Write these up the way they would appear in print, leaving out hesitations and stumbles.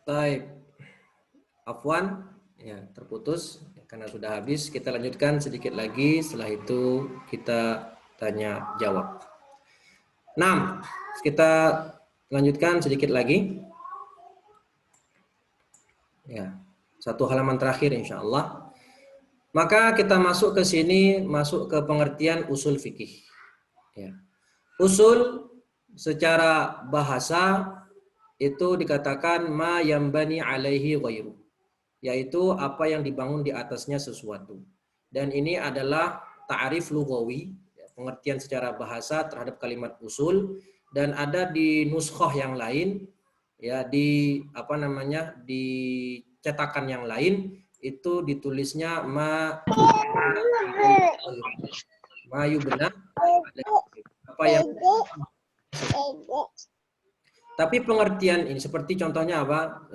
Baik, Afwan, ya terputus karena sudah habis. Kita lanjutkan sedikit lagi. Setelah itu kita tanya jawab. Nah, kita lanjutkan sedikit lagi. Ya, satu halaman terakhir insya Allah. Maka kita masuk ke sini, masuk ke pengertian usul fikih. Ya. Usul secara bahasa itu dikatakan ma yambani alaihi ghairu, yaitu apa yang dibangun di atasnya sesuatu. Dan ini adalah ta'rif lughawi, pengertian secara bahasa terhadap kalimat usul, dan ada di nuskhah yang lain, ya di apa namanya, di cetakan yang lain itu ditulisnya ma yubna apa yang. Tapi pengertian ini seperti contohnya apa?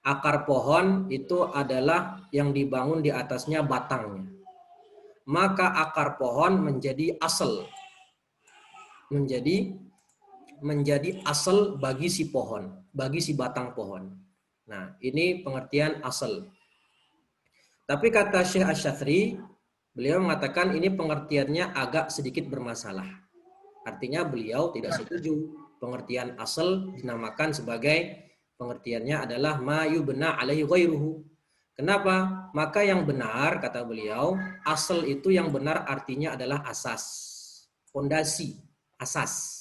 Akar pohon itu adalah yang dibangun di atasnya batangnya. Maka akar pohon menjadi asal. Menjadi asal bagi si pohon, bagi si batang pohon. Nah, ini pengertian asal. Tapi kata Syekh Asy-Syadzili, beliau mengatakan ini pengertiannya agak sedikit bermasalah. Artinya beliau tidak setuju pengertian asal dinamakan sebagai pengertiannya adalah ma yubna alaihi ghairuhu. Kenapa? Maka yang benar, kata beliau, asal itu yang benar artinya adalah asas, fondasi, asas.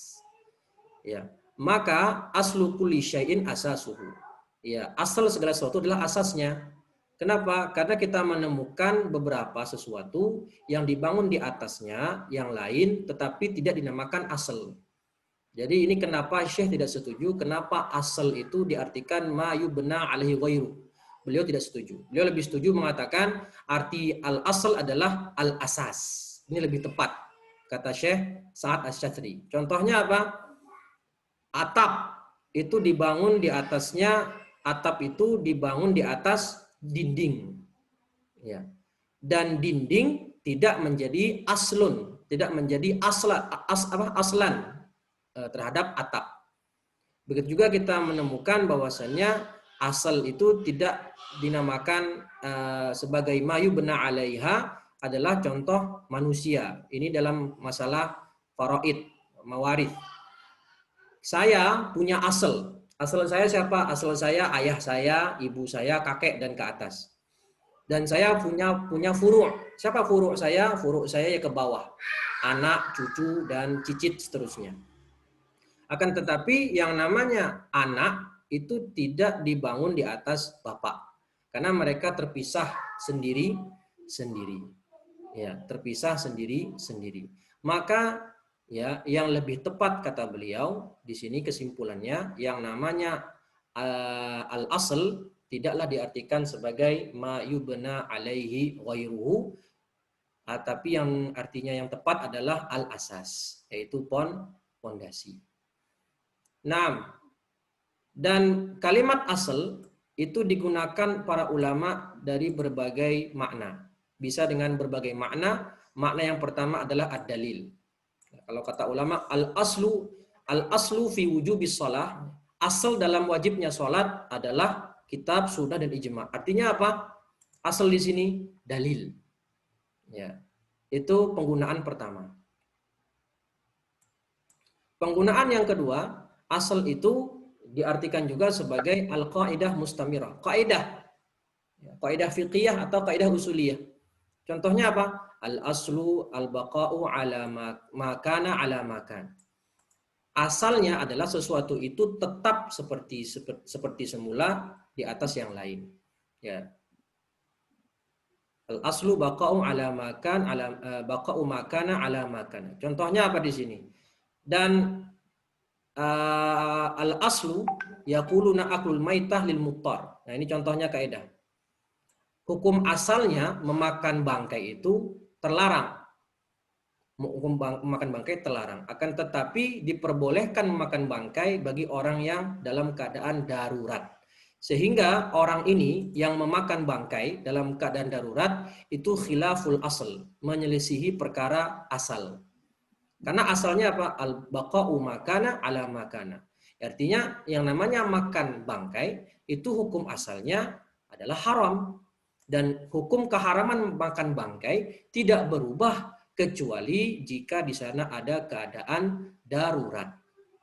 Ya, maka aslu kulli syai'in asasuhu. Ya, asal segala sesuatu adalah asasnya. Kenapa? Karena kita menemukan beberapa sesuatu yang dibangun di atasnya yang lain tetapi tidak dinamakan asal. Jadi ini kenapa Syekh tidak setuju, kenapa asal itu diartikan ma yubna alaihi ghairu. Beliau tidak setuju. Beliau lebih setuju mengatakan arti al-asal adalah al-asas. Ini lebih tepat, kata Syekh Sa'ad Asy-Syadzili. Contohnya apa? Atap itu dibangun di atasnya, atap itu dibangun di atas dinding. Ya. Dan dinding tidak menjadi aslun, tidak menjadi aslan terhadap atap. Begitu juga kita menemukan bahwasannya asal itu tidak dinamakan sebagai mayu bena alaiha adalah contoh manusia. Ini dalam masalah faraid, mawarith. Saya punya asal. Asal saya siapa? Asal saya ayah saya, ibu saya, kakek dan ke atas. Dan saya punya furu'. Siapa furu' saya? Furu' saya ya ke bawah. Anak, cucu dan cicit seterusnya. Akan tetapi yang namanya anak itu tidak dibangun di atas bapak. Karena mereka terpisah sendiri-sendiri. Ya, terpisah sendiri-sendiri. Maka ya, yang lebih tepat kata beliau di sini kesimpulannya yang namanya al-asl tidaklah diartikan sebagai ma yubna alaihi ghairuhu, tapi yang artinya yang tepat adalah al-asas, yaitu pondasi. Nah, dan kalimat asal itu digunakan para ulama dari berbagai makna. Bisa dengan berbagai makna. Makna yang pertama adalah ad-dalil. Kalau kata ulama, al-aslu fi wujubis shalah, asal dalam wajibnya sholat adalah kitab, sunnah dan ijma. Artinya apa? Asal di sini dalil. Ya. Itu penggunaan pertama. Penggunaan yang kedua, asal itu diartikan juga sebagai al-qaidah mustamirah. Kaidah. Kaidah fiqhiyah atau kaidah usuliyah. Contohnya apa? Al-aslu al-baqa'u ala ma kana ala ma kan. Asalnya adalah sesuatu itu tetap seperti semula di atas yang lain. Ya. Al-aslu baqa'u ala ma kan baqa'u ma kana ala ma kan. Contohnya apa di sini? Dan al-aslu yaquluna aklul maitah lil muttar. Nah, ini contohnya kaidah. Hukum asalnya memakan bangkai itu terlarang. Hukum memakan bangkai terlarang. Akan tetapi diperbolehkan memakan bangkai bagi orang yang dalam keadaan darurat. Sehingga orang ini yang memakan bangkai dalam keadaan darurat itu khilaful asal, menyelisihi perkara asal. Karena asalnya apa? Al-baqa'u makana ala makana. Artinya yang namanya makan bangkai itu hukum asalnya adalah haram. Dan hukum keharaman makan bangkai tidak berubah kecuali jika di sana ada keadaan darurat.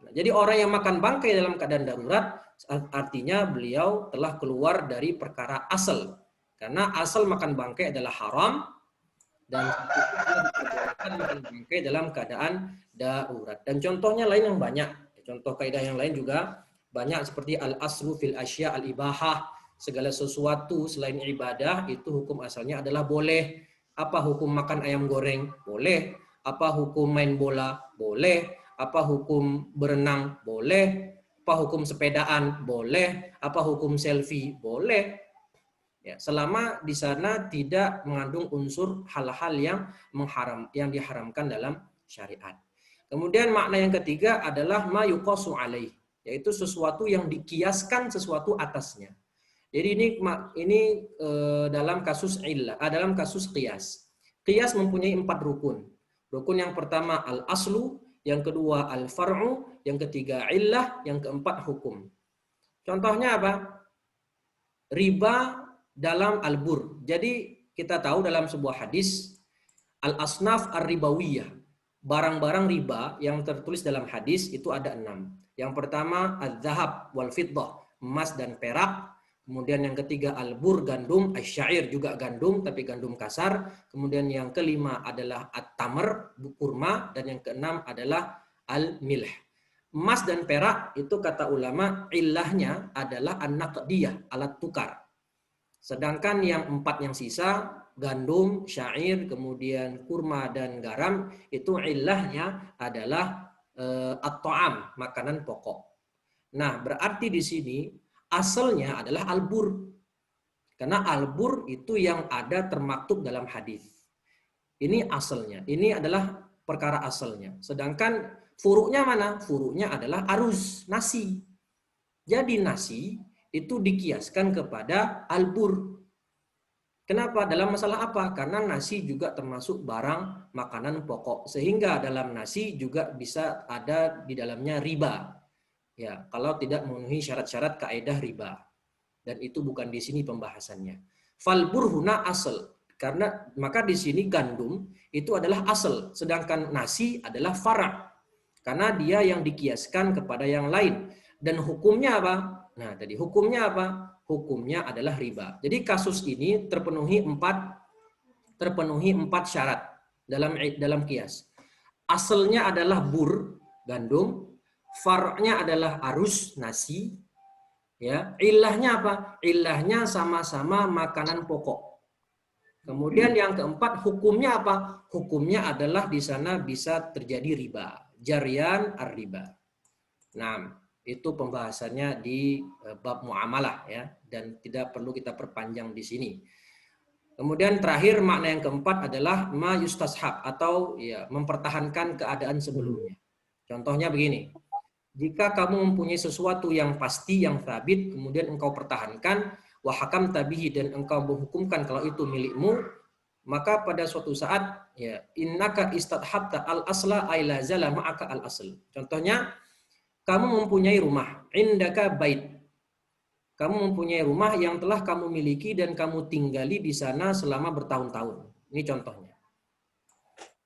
Nah, jadi orang yang makan bangkai dalam keadaan darurat artinya beliau telah keluar dari perkara asal. Karena asal makan bangkai adalah haram dan diperbolehkan makan bangkai dalam keadaan darurat. Dan contohnya lain yang banyak. Contoh kaidah yang lain juga banyak seperti al-aslu fil asya al-ibahah. Segala sesuatu selain ibadah itu hukum asalnya adalah boleh. Apa hukum makan ayam goreng? Boleh. Apa hukum main bola? Boleh. Apa hukum berenang? Boleh. Apa hukum sepedaan? Boleh. Apa hukum selfie? Boleh. Ya, selama di sana tidak mengandung unsur hal-hal yang diharamkan dalam syariat. Kemudian makna yang ketiga adalah ma yuqasu alaih, yaitu sesuatu yang dikiaskan sesuatu atasnya. Jadi ini dalam kasus illah, dalam kasus qiyas. Qiyas mempunyai 4 rukun. Rukun yang pertama al-aslu, yang kedua al-far'u, yang ketiga illah, yang keempat hukum. Contohnya apa? Riba dalam al-bur. Jadi kita tahu dalam sebuah hadis al-asnaf ar-ribawiyah. Barang-barang riba yang tertulis dalam hadis itu ada 6. Yang pertama az-zahab wal fiddah, emas dan perak. Kemudian yang ketiga al-bur, gandum, asyair juga gandum tapi gandum kasar. Kemudian yang kelima adalah at-tamr, kurma, dan yang keenam adalah al-milh. Emas dan perak itu kata ulama ilahnya adalah an-naqdiyah, alat tukar. Sedangkan yang 4 yang sisa, gandum, syair, kemudian kurma dan garam, itu ilahnya adalah at-ta'am, makanan pokok. Nah, berarti di sini asalnya adalah albur. Karena albur itu yang ada termaktub dalam hadis. Ini asalnya. Ini adalah perkara asalnya. Sedangkan furuknya mana? Furuknya adalah aruz, nasi. Jadi nasi itu dikiaskan kepada albur. Kenapa? Dalam masalah apa? Karena nasi juga termasuk barang makanan pokok. Sehingga dalam nasi juga bisa ada di dalamnya riba. Ya, kalau tidak memenuhi syarat-syarat kaidah riba. Dan itu bukan di sini pembahasannya. Falbur huna asal. Karena maka di sini gandum itu adalah asal, sedangkan nasi adalah fara'. Karena dia yang dikiaskan kepada yang lain. Dan hukumnya apa? Nah, tadi hukumnya apa? Hukumnya adalah riba. Jadi kasus ini terpenuhi empat syarat dalam kias. Asalnya adalah bur, gandum, far'nya adalah arus, nasi, ya. Ilahnya apa? Ilahnya sama-sama makanan pokok. Kemudian yang keempat, hukumnya apa? Hukumnya adalah di sana bisa terjadi riba, jarian ar-riba. Nah, itu pembahasannya di bab muamalah ya, dan tidak perlu kita perpanjang di sini. Kemudian terakhir makna yang keempat adalah ma yustashab atau ya mempertahankan keadaan sebelumnya. Contohnya begini. Jika kamu mempunyai sesuatu yang pasti, yang sabit, kemudian engkau pertahankan, wa hakam tabihi, dan engkau menghukumkan kalau itu milikmu, maka pada suatu saat ya innaka istadhabta al asla ay la zala ma'aka al asl. Contohnya kamu mempunyai rumah, indaka bait. Kamu mempunyai rumah yang telah kamu miliki dan kamu tinggali di sana selama bertahun-tahun. Ini contohnya.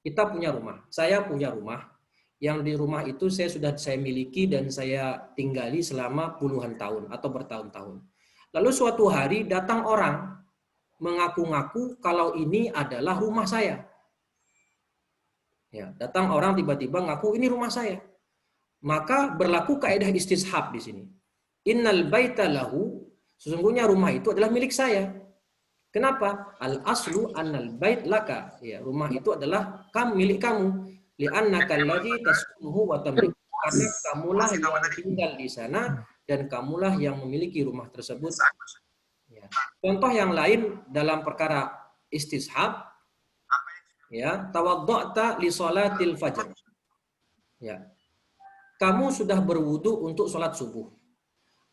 Kita punya rumah, saya punya rumah. Yang di rumah itu saya miliki dan saya tinggali selama puluhan tahun atau bertahun-tahun. Lalu suatu hari datang orang mengaku-ngaku kalau ini adalah rumah saya. Ya, datang orang tiba-tiba ngaku ini rumah saya. Maka berlaku kaidah istishab di sini. Innal baita lahu, sesungguhnya rumah itu adalah milik saya. Kenapa? Al aslu annal bait laka. Ya, rumah itu adalah milik kamu. Li'annaka alladzi taskunuhu wa tamlik. Karena kamulah yang tinggal di sana dan kamulah yang memiliki rumah tersebut. Ya. Contoh yang lain dalam perkara istishab, ya, tawadda'ta li sholatil fajr. Ya. Kamu sudah berwudu untuk sholat subuh.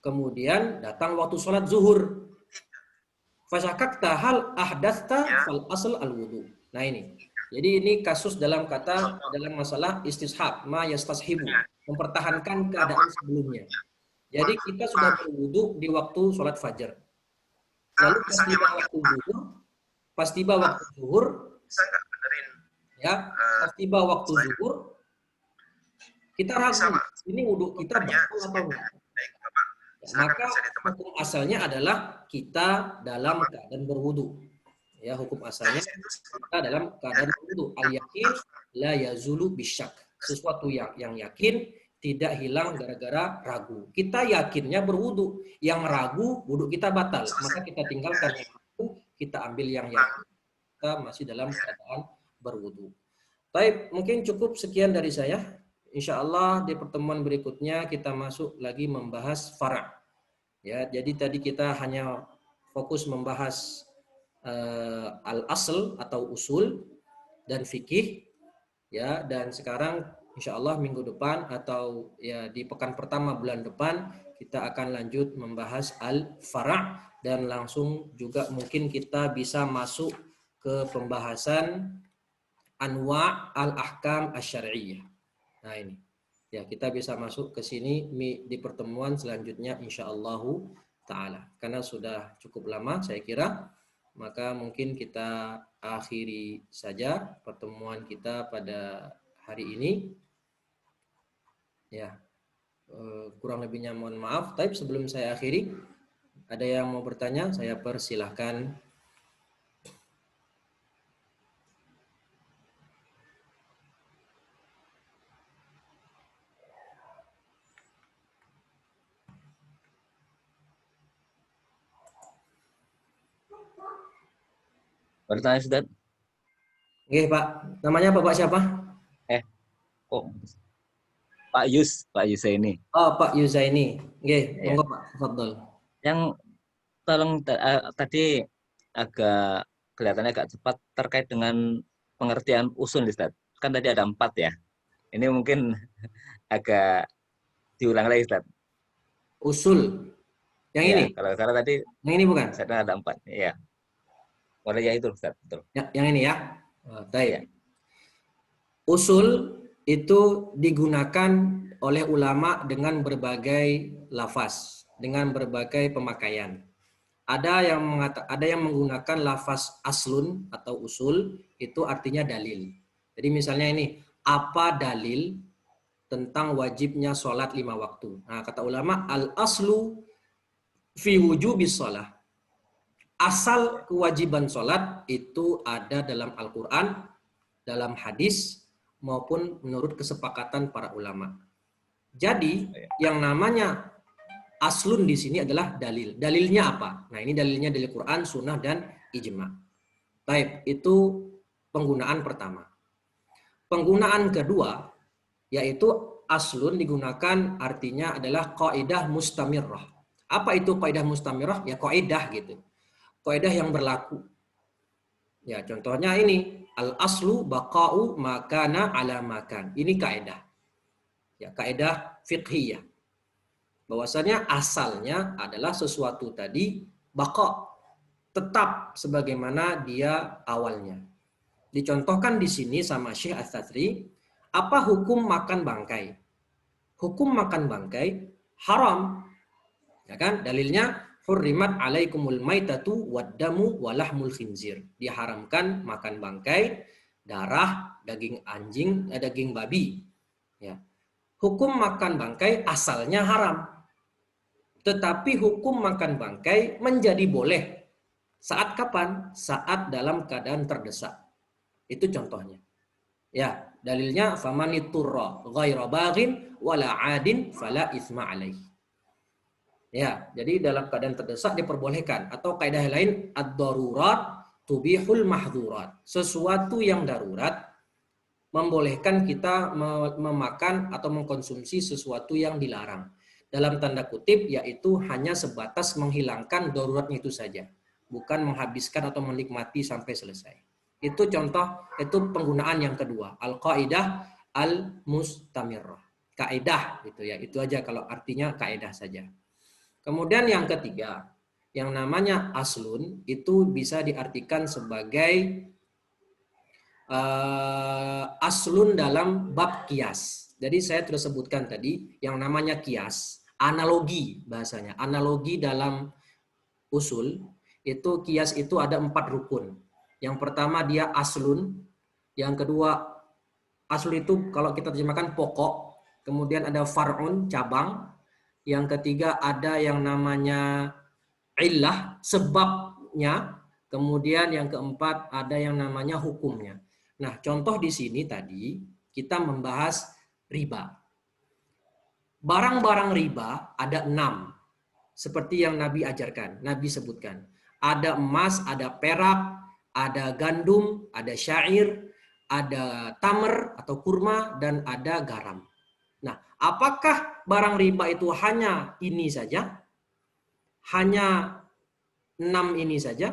Kemudian datang waktu sholat zuhur. Fasyakakta hal ahdatsta fal asl al wudu. Nah ini. Jadi ini kasus dalam masalah istishab, ma yastashibu, mempertahankan keadaan sebelumnya. Jadi kita sudah berwudu di waktu sholat fajar. Lalu pas tiba waktu zuhur, ya, pas tiba waktu zuhur, kita ragu, ini wudu kita batal atau enggak? Ya, maka hukum asalnya adalah kita dalam keadaan berwudu. Ya, hukum asalnya kita dalam keadaan berwudu. Al-yakin la yazulu bisyak. Sesuatu yang yakin tidak hilang gara-gara ragu. Kita yakinnya berwudu, yang ragu wudu kita batal. Maka kita tinggalkan yang ragu, kita ambil yang yakin. Kita masih dalam keadaan berwudu. Baik, mungkin cukup sekian dari saya. Insya Allah di pertemuan berikutnya kita masuk lagi membahas fara'. Ya, jadi tadi kita hanya fokus membahas al-asl atau usul dan fikih, ya, dan sekarang insya Allah minggu depan atau ya di pekan pertama bulan depan kita akan lanjut membahas al-fara' dan langsung juga mungkin kita bisa masuk ke pembahasan anwa' al-ahkam asy-syar'iyyah. Nah ini, ya kita bisa masuk ke sini di pertemuan selanjutnya insyaallah ta'ala. Karena sudah cukup lama saya kira, maka mungkin kita akhiri saja pertemuan kita pada hari ini. Ya, kurang lebihnya mohon maaf. Tapi sebelum saya akhiri, ada yang mau bertanya, saya persilahkan. Bertanya Ustaz. Oke, Pak. Namanya Bapak siapa? Pak Yusaini. Oh, Pak Yuzaini. Oke, monggo Pak, tafadhol. Yang tolong tadi agak kelihatannya agak cepat terkait dengan pengertian usul Ustaz. Kan tadi ada 4 ya. Ini mungkin agak diulang lagi Ustaz. Usul. Yang ya, ini? Kalau salah tadi. Yang ini bukan? Saya ada 4. Iya. Boleh ya itu Ustaz, betul. Ya, yang ini ya. Baik. Usul itu digunakan oleh ulama dengan berbagai lafaz, dengan berbagai pemakaian. Ada yang menggunakan lafaz aslun atau usul, itu artinya dalil. Jadi misalnya ini, apa dalil tentang wajibnya sholat 5 waktu? Nah, kata ulama, al-aslu fi wujubis sholat. Asal kewajiban sholat itu ada dalam Al-Quran, dalam hadis, maupun menurut kesepakatan para ulama. Jadi yang namanya aslun di sini adalah dalil. Dalilnya apa? Nah ini dalilnya dari Quran, Sunnah, dan ijma. Baik, itu penggunaan pertama. Penggunaan kedua, yaitu aslun digunakan artinya adalah kaidah mustamirrah. Apa itu kaidah mustamirrah? Ya kaidah gitu. Kaidah yang berlaku. Ya contohnya ini, al-aslu baqa'u makana ala makan. Ini kaidah. Ya, kaidah fiqhiyah. Bahwasanya asalnya adalah sesuatu tadi baqa, tetap sebagaimana dia awalnya. Dicontohkan di sini sama Syekh Ats-Tsatsri, apa hukum makan bangkai? Hukum makan bangkai haram. Ya kan? Dalilnya hurrimat alaikumul maitatu waddamu walahmul khinzir. Diharamkan makan bangkai, darah, daging anjing, daging babi. Ya. Hukum makan bangkai asalnya haram. Tetapi hukum makan bangkai menjadi boleh. Saat kapan? Saat dalam keadaan terdesak. Itu contohnya. Ya, dalilnya famaniturra ghaira baghin wala 'adin fala itsma alaih. Ya, jadi dalam keadaan terdesak diperbolehkan, atau kaidah lain ad-darurat tubihul mahdzurat. Sesuatu yang darurat membolehkan kita memakan atau mengkonsumsi sesuatu yang dilarang. Dalam tanda kutip, yaitu hanya sebatas menghilangkan daruratnya itu saja, bukan menghabiskan atau menikmati sampai selesai. Itu contoh, itu penggunaan yang kedua, al-qaidah al-mustamirrah. Kaidah gitu ya, itu aja kalau artinya kaidah saja. Kemudian yang ketiga, yang namanya aslun itu bisa diartikan sebagai aslun dalam bab kias. Jadi saya sudah sebutkan tadi yang namanya kias, analogi bahasanya. Analogi dalam usul itu kias itu ada 4 rukun. Yang pertama dia aslun, yang kedua aslun itu kalau kita terjemahkan pokok, kemudian ada far'un cabang, yang ketiga ada yang namanya illah sebabnya, kemudian yang keempat ada yang namanya hukumnya. Nah, contoh di sini tadi kita membahas riba. Barang-barang riba ada 6. Seperti yang Nabi ajarkan, Nabi sebutkan. Ada emas, ada perak, ada gandum, ada syair, ada tamer atau kurma, dan ada garam. Nah, apakah barang riba itu hanya ini saja? Hanya 6 ini saja?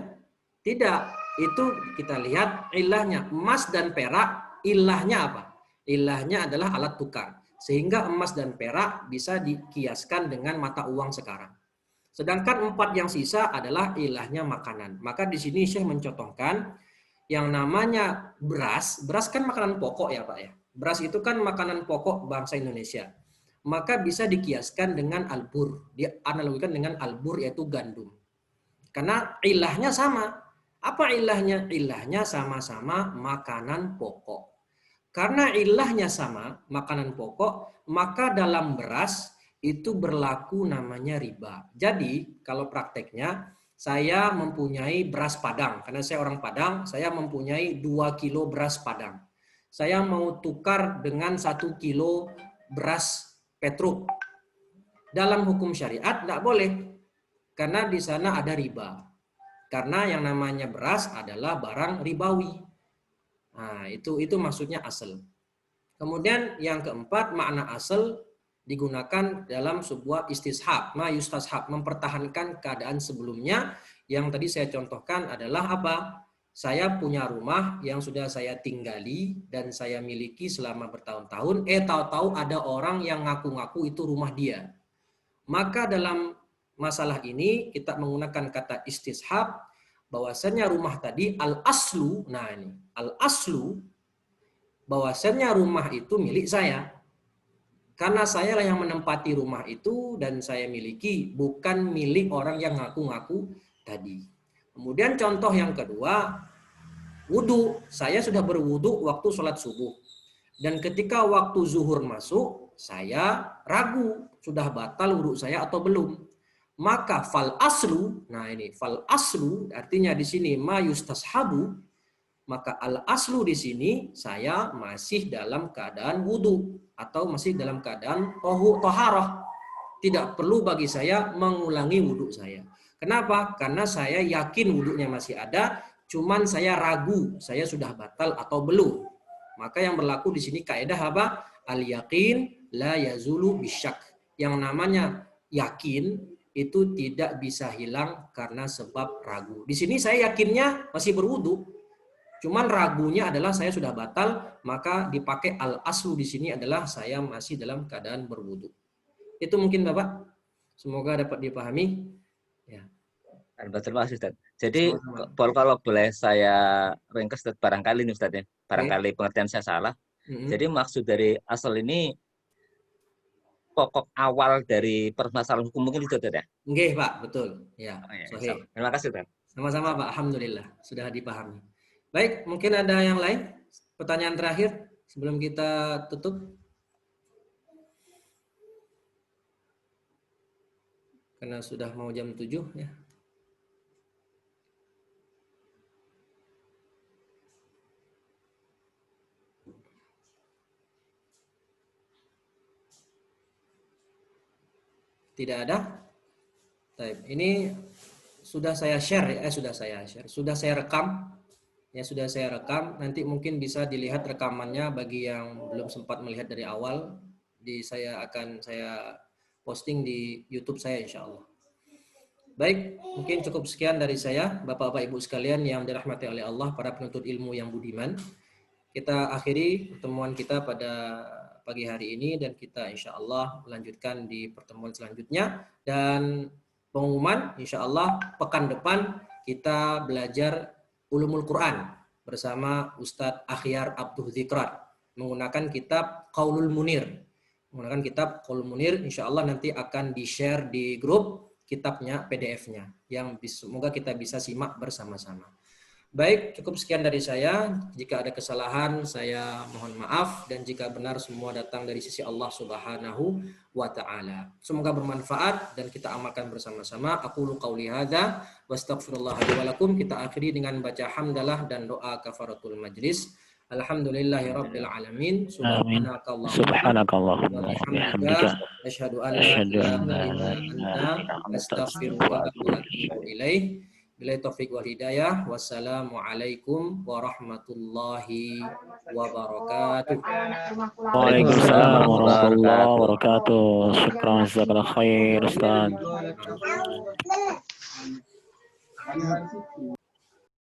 Tidak. Itu kita lihat ilahnya. Emas dan perak, ilahnya apa? Ilahnya adalah alat tukar. Sehingga emas dan perak bisa dikiaskan dengan mata uang sekarang. Sedangkan 4 yang sisa adalah ilahnya makanan. Maka di sini Syekh mencontohkan yang namanya beras. Beras kan makanan pokok ya Pak ya. Beras itu kan makanan pokok bangsa Indonesia. Maka bisa dikiaskan dengan albur. Dianalogikan dengan albur yaitu gandum. Karena ilahnya sama. Apa ilahnya? Ilahnya sama-sama makanan pokok. Karena ilahnya sama, makanan pokok, maka dalam beras itu berlaku namanya riba. Jadi, kalau prakteknya, saya mempunyai beras Padang. Karena saya orang Padang, saya mempunyai 2 kilo beras Padang. Saya mau tukar dengan 1 kilo beras Petruk. Dalam hukum syariat, tidak boleh. Karena di sana ada riba. Karena yang namanya beras adalah barang ribawi. Nah, itu maksudnya asal. Kemudian yang keempat, makna asal digunakan dalam sebuah istishab, ma yustashab, mempertahankan keadaan sebelumnya. Yang tadi saya contohkan adalah apa? Saya punya rumah yang sudah saya tinggali dan saya miliki selama bertahun-tahun, tahu-tahu ada orang yang ngaku-ngaku itu rumah dia. Maka dalam masalah ini kita menggunakan kata istishab, bahwasannya rumah tadi al-aslu, nah ini, al-aslu, bahwasannya rumah itu milik saya. Karena saya lah yang menempati rumah itu dan saya miliki, bukan milik orang yang ngaku-ngaku tadi. Kemudian contoh yang kedua, wudhu. Saya sudah berwudhu waktu sholat subuh. Dan ketika waktu zuhur masuk, saya ragu sudah batal wudhu saya atau belum. Maka fal aslu, nah ini fal aslu artinya di sini ma yustashabu, maka al aslu di sini saya masih dalam keadaan wudhu atau masih dalam keadaan toharah. Tidak perlu bagi saya mengulangi wudhu saya. Kenapa? Karena saya yakin wudhunya masih ada, cuman saya ragu saya sudah batal atau belum. Maka yang berlaku di sini kaidah apa? Al yakin la yazulu bisyak. Yang namanya yakin itu tidak bisa hilang karena sebab ragu. Di sini saya yakinnya masih berwudu, cuman ragunya adalah saya sudah batal, maka dipakai al aslu di sini adalah saya masih dalam keadaan berwudu. Itu mungkin Bapak, semoga dapat dipahami. Ya. Betul Mas Ustaz. Jadi Sama-sama. kalau boleh saya ringkas Ustaz, barangkali nih Ustaz ya, Oke. barangkali pengertian saya salah. Jadi maksud dari asal ini pokok awal dari permasalahan hukum mungkin itu Ustaz ya? Oke Pak, betul. Ya, Oh, ya, sahih. terima kasih Ustaz. Sama-sama Pak, alhamdulillah sudah dipahami. Baik, mungkin ada yang lain? Pertanyaan terakhir sebelum kita tutup. Karena sudah mau jam 7 ya. Tidak ada? Baik, ini sudah saya share ya, sudah saya rekam. Ya sudah saya rekam, nanti mungkin bisa dilihat rekamannya bagi yang belum sempat melihat dari awal. Saya posting di YouTube saya insya Allah. Baik, mungkin cukup sekian dari saya, Bapak-Bapak Ibu sekalian yang dirahmati oleh Allah, para penuntut ilmu yang budiman. Kita akhiri pertemuan kita pada pagi hari ini dan kita insya Allah melanjutkan di pertemuan selanjutnya. Dan pengumuman insya Allah pekan depan kita belajar ulumul Quran. bersama Ustadz Akhyar Abdul Dzikrat menggunakan kitab Qaulul Munir. Menggunakan kitab Qaulul Munir, insya Allah nanti akan di-share di grup kitabnya, PDF-nya, yang semoga kita bisa simak bersama-sama. Baik, cukup sekian dari saya. Jika ada kesalahan, saya mohon maaf. Dan jika benar, semua datang dari sisi Allah Subhanahu wa Ta'ala. Semoga bermanfaat dan kita amalkan bersama-sama. Aqulu qauli hadza wa astaghfirullah li wa lakum. Kita akhiri dengan baca hamdalah dan doa kafaratul majlis. Alhamdulillahi rabbil alamin. Subhanakallahumma wa bihamdika asyhadu an la ilaha illa anta astaghfiruka wa atubu ilaik. Bila taufik wal hidayah. Wassalamualaikum warahmatullahi wabarakatuh. Waalaikumsalam warahmatullahi wabarakatuh. Syukran, jazakallahu khair Ustaz.